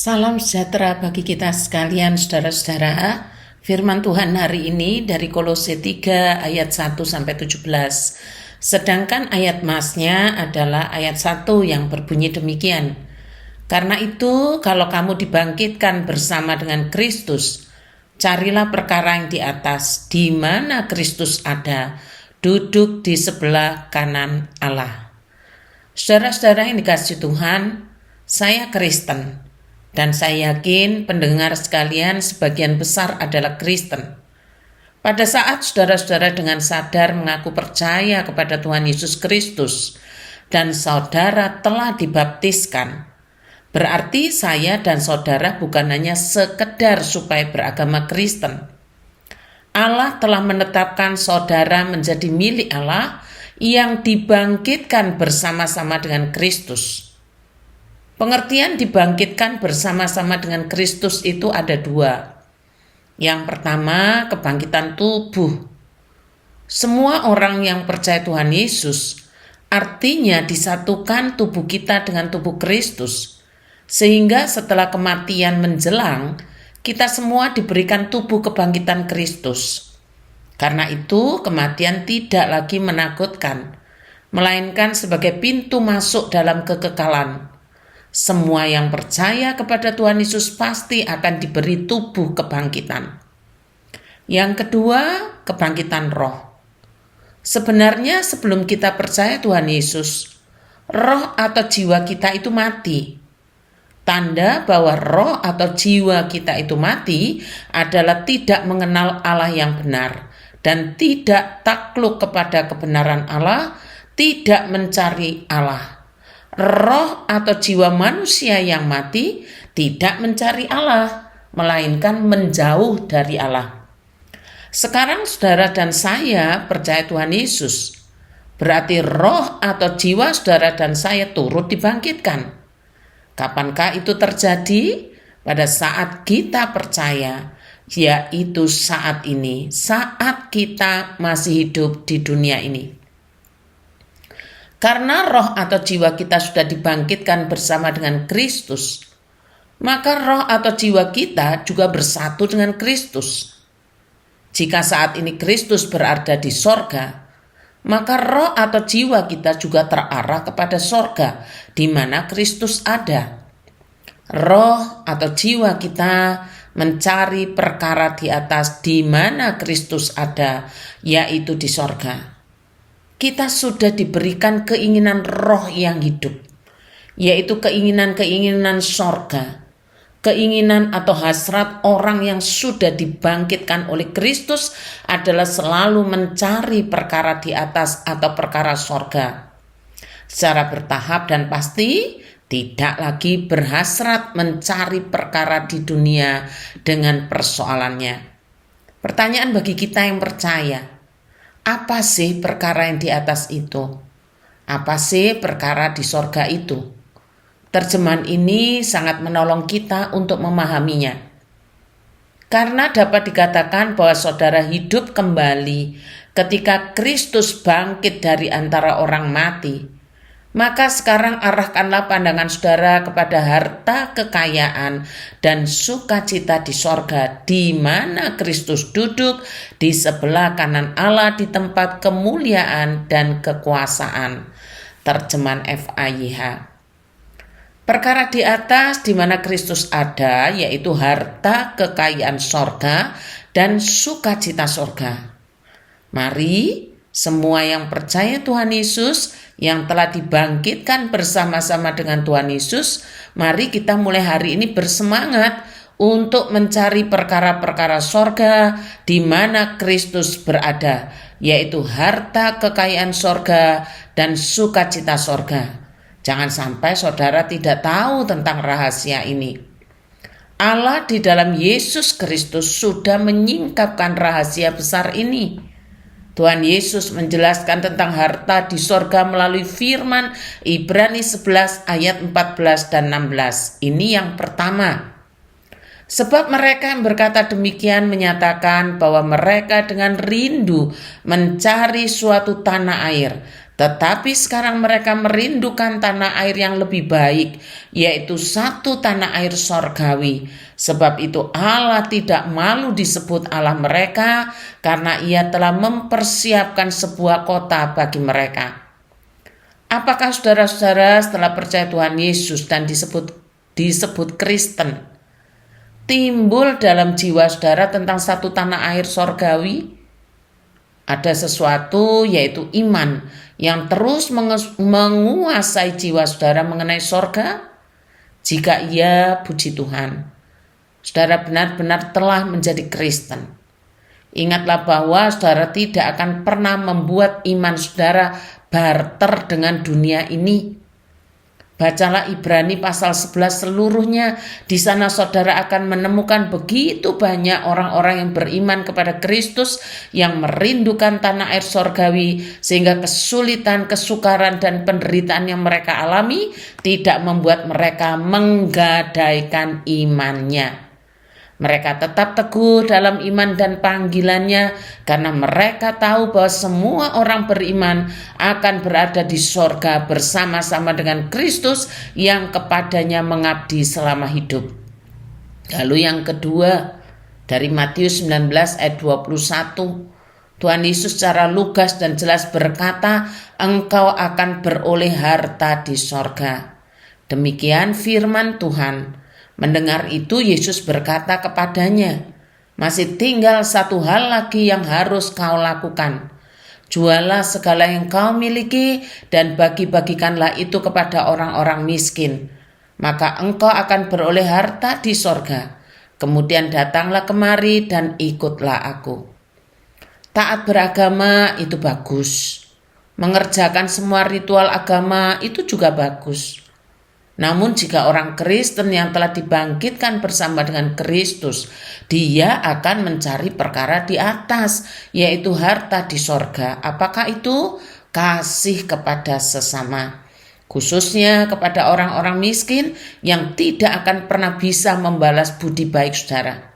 Salam sejahtera bagi kita sekalian, saudara-saudara. Firman Tuhan hari ini dari Kolose 3 ayat 1-17. Sedangkan ayat masnya adalah ayat 1 yang berbunyi demikian. Karena itu, kalau kamu dibangkitkan bersama dengan Kristus, carilah perkara yang di atas, di mana Kristus ada, duduk di sebelah kanan Allah. Saudara-saudara yang dikasihi Tuhan, saya Kristen. Dan saya yakin pendengar sekalian sebagian besar adalah Kristen. Pada saat saudara-saudara dengan sadar mengaku percaya kepada Tuhan Yesus Kristus dan saudara telah dibaptiskan, berarti saya dan saudara bukan hanya sekedar supaya beragama Kristen. Allah telah menetapkan saudara menjadi milik Allah yang dibangkitkan bersama-sama dengan Kristus. Pengertian dibangkitkan bersama-sama dengan Kristus itu ada dua. Yang pertama, kebangkitan tubuh. Semua orang yang percaya Tuhan Yesus artinya disatukan tubuh kita dengan tubuh Kristus. Sehingga setelah kematian menjelang, kita semua diberikan tubuh kebangkitan Kristus. Karena itu, kematian tidak lagi menakutkan, melainkan sebagai pintu masuk dalam kekekalan. Semua yang percaya kepada Tuhan Yesus pasti akan diberi tubuh kebangkitan. Yang kedua, kebangkitan roh. Sebenarnya sebelum kita percaya Tuhan Yesus, roh atau jiwa kita itu mati. Tanda bahwa roh atau jiwa kita itu mati adalah tidak mengenal Allah yang benar dan tidak takluk kepada kebenaran Allah, tidak mencari Allah. Roh atau jiwa manusia yang mati tidak mencari Allah, melainkan menjauh dari Allah. Sekarang saudara dan saya percaya Tuhan Yesus. Berarti roh atau jiwa saudara dan saya turut dibangkitkan. Kapankah itu terjadi? Pada saat kita percaya, yaitu saat ini, saat kita masih hidup di dunia ini. Karena roh atau jiwa kita sudah dibangkitkan bersama dengan Kristus, maka roh atau jiwa kita juga bersatu dengan Kristus. Jika saat ini Kristus berada di sorga, maka roh atau jiwa kita juga terarah kepada sorga, di mana Kristus ada. Roh atau jiwa kita mencari perkara di atas, di mana Kristus ada, yaitu di sorga. Kita sudah diberikan keinginan roh yang hidup, yaitu keinginan-keinginan sorga, keinginan atau hasrat orang yang sudah dibangkitkan oleh Kristus adalah selalu mencari perkara di atas atau perkara sorga. Secara bertahap dan pasti, tidak lagi berhasrat mencari perkara di dunia dengan persoalannya. Pertanyaan bagi kita yang percaya, apa sih perkara yang di atas itu? Apa sih perkara di sorga itu? Terjemahan ini sangat menolong kita untuk memahaminya. Karena dapat dikatakan bahwa saudara hidup kembali ketika Kristus bangkit dari antara orang mati. Maka sekarang arahkanlah pandangan saudara kepada harta kekayaan dan sukacita di sorga, di mana Kristus duduk di sebelah kanan Allah di tempat kemuliaan dan kekuasaan. Terjemahan FAYH. Perkara di atas di mana Kristus ada, yaitu harta kekayaan sorga dan sukacita sorga. Mari semua yang percaya Tuhan Yesus, yang telah dibangkitkan bersama-sama dengan Tuhan Yesus, mari kita mulai hari ini bersemangat untuk mencari perkara-perkara sorga di mana Kristus berada, yaitu harta kekayaan sorga dan sukacita sorga. Jangan sampai saudara tidak tahu tentang rahasia ini. Allah di dalam Yesus Kristus sudah menyingkapkan rahasia besar ini. Tuhan Yesus menjelaskan tentang harta di sorga melalui firman Ibrani 11 ayat 14 dan 16. Ini yang pertama. Sebab mereka yang berkata demikian menyatakan bahwa mereka dengan rindu mencari suatu tanah air, Tetapi sekarang mereka merindukan tanah air yang lebih baik, yaitu satu tanah air sorgawi. Sebab itu Allah tidak malu disebut Allah mereka, karena Ia telah mempersiapkan sebuah kota bagi mereka. Apakah saudara-saudara setelah percaya Tuhan Yesus dan disebut Kristen, timbul dalam jiwa saudara tentang satu tanah air sorgawi? Ada sesuatu, yaitu iman yang terus menguasai jiwa saudara mengenai sorga. Jika iya, puji Tuhan, saudara benar-benar telah menjadi Kristen. Ingatlah bahwa saudara tidak akan pernah membuat iman saudara barter dengan dunia ini. Bacalah Ibrani pasal 11 seluruhnya. Di sana saudara akan menemukan begitu banyak orang-orang yang beriman kepada Kristus yang merindukan tanah air sorgawi, sehingga kesulitan, kesukaran, dan penderitaan yang mereka alami tidak membuat mereka menggadaikan imannya. Mereka tetap teguh dalam iman dan panggilannya karena mereka tahu bahwa semua orang beriman akan berada di sorga bersama-sama dengan Kristus yang kepadanya mengabdi selama hidup. Lalu yang kedua, dari Matius 19 ayat 21, Tuhan Yesus secara lugas dan jelas berkata, engkau akan beroleh harta di sorga. Demikian firman Tuhan. Mendengar itu Yesus berkata kepadanya, masih tinggal satu hal lagi yang harus kau lakukan. Jualah segala yang kau miliki dan bagi-bagikanlah itu kepada orang-orang miskin. Maka engkau akan beroleh harta di sorga. Kemudian datanglah kemari dan ikutlah aku. Taat beragama itu bagus. Mengerjakan semua ritual agama itu juga bagus. Namun jika orang Kristen yang telah dibangkitkan bersama dengan Kristus, dia akan mencari perkara di atas, yaitu harta di sorga. Apakah itu? Kasih kepada sesama, khususnya kepada orang-orang miskin yang tidak akan pernah bisa membalas budi baik saudara.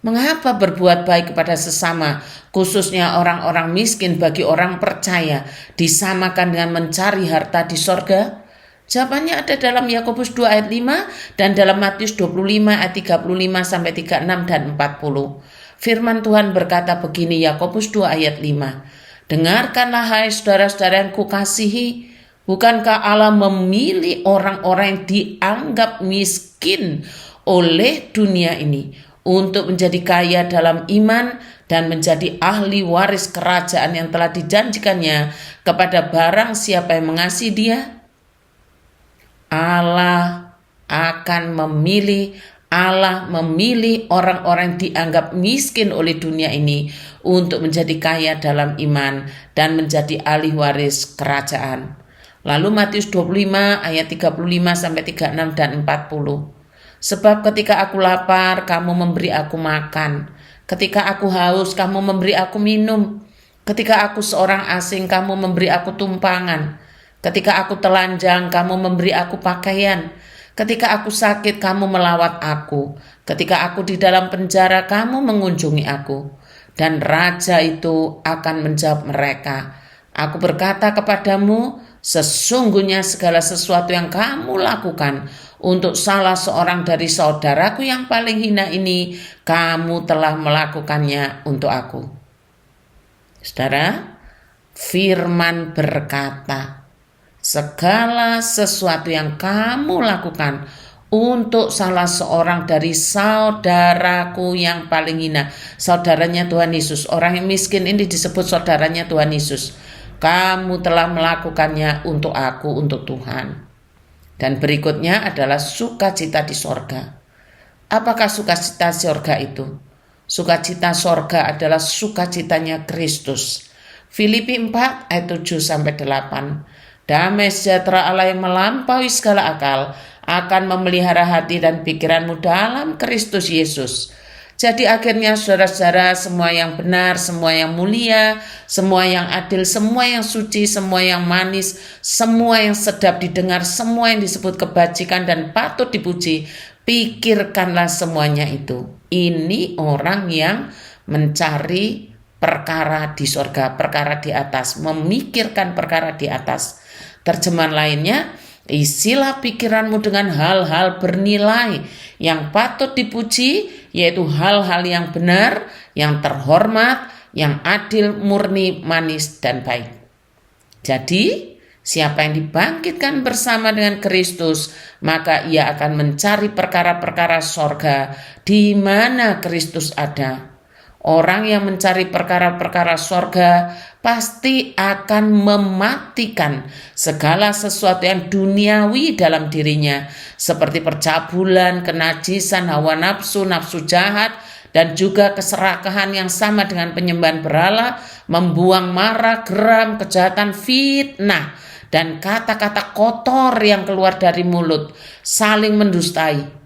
Mengapa berbuat baik kepada sesama, khususnya orang-orang miskin bagi orang percaya, disamakan dengan mencari harta di sorga? Jawabannya ada dalam Yakobus 2 ayat 5 dan dalam Matius 25 ayat 35 sampai 36 dan 40. Firman Tuhan berkata begini, Yakobus 2 ayat 5. Dengarkanlah hai saudara-saudara yang kukasihi, bukankah Allah memilih orang-orang yang dianggap miskin oleh dunia ini untuk menjadi kaya dalam iman dan menjadi ahli waris kerajaan yang telah dijanjikannya kepada barang siapa yang mengasihi dia? Allah memilih orang-orang yang dianggap miskin oleh dunia ini untuk menjadi kaya dalam iman dan menjadi ahli waris kerajaan. Lalu Matius 25 ayat 35 sampai 36 dan 40. Sebab ketika aku lapar, kamu memberi aku makan. Ketika aku haus, kamu memberi aku minum. Ketika aku seorang asing, kamu memberi aku tumpangan. Ketika aku telanjang, kamu memberi aku pakaian. Ketika aku sakit, kamu melawat aku. Ketika aku di dalam penjara, kamu mengunjungi aku. Dan raja itu akan menjawab mereka, aku berkata kepadamu, sesungguhnya segala sesuatu yang kamu lakukan untuk salah seorang dari saudaraku yang paling hina ini, kamu telah melakukannya untuk aku. Saudara, firman berkata, segala sesuatu yang kamu lakukan untuk salah seorang dari saudaraku yang paling hina. Saudaranya Tuhan Yesus. Orang yang miskin ini disebut saudaranya Tuhan Yesus. Kamu telah melakukannya untuk aku, untuk Tuhan. Dan berikutnya adalah sukacita di sorga. Apakah sukacita sorga itu? Sukacita sorga adalah sukacitanya Kristus. Filipi 4 ayat 7-8. Damai sejahtera Allah yang melampaui segala akal akan memelihara hati dan pikiranmu dalam Kristus Yesus. Jadi akhirnya saudara-saudara, semua yang benar, semua yang mulia, semua yang adil, semua yang suci, semua yang manis, semua yang sedap didengar, semua yang disebut kebajikan dan patut dipuji, pikirkanlah semuanya itu. Ini orang yang mencari perkara di sorga, perkara di atas, memikirkan perkara di atas. Terjemahan lainnya, isilah pikiranmu dengan hal-hal bernilai yang patut dipuji, yaitu hal-hal yang benar, yang terhormat, yang adil, murni, manis, dan baik. Jadi, siapa yang dibangkitkan bersama dengan Kristus, maka ia akan mencari perkara-perkara sorga di mana Kristus ada. Orang yang mencari perkara-perkara sorga pasti akan mematikan segala sesuatu yang duniawi dalam dirinya, seperti percabulan, kenajisan, hawa nafsu, nafsu jahat, dan juga keserakahan yang sama dengan penyembahan berhala, membuang marah, geram, kejahatan, fitnah, dan kata-kata kotor yang keluar dari mulut, saling mendustai.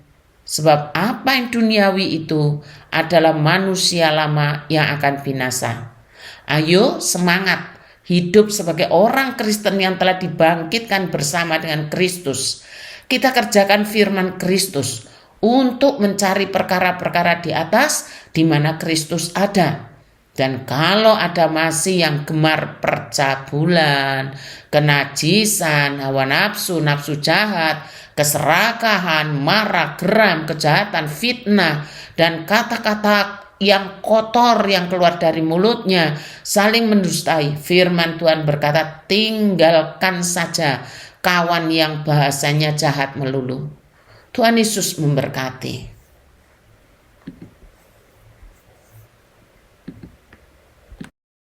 Sebab apa yang duniawi itu adalah manusia lama yang akan binasa. Ayo semangat hidup sebagai orang Kristen yang telah dibangkitkan bersama dengan Kristus. Kita kerjakan firman Kristus untuk mencari perkara-perkara di atas di mana Kristus ada. Dan kalau ada masih yang gemar percabulan, kenajisan, hawa nafsu, nafsu jahat, keserakahan, marah, geram, kejahatan, fitnah, dan kata-kata yang kotor yang keluar dari mulutnya, saling mendustai. Firman Tuhan berkata, tinggalkan saja kawan yang bahasanya jahat melulu. Tuhan Yesus memberkati.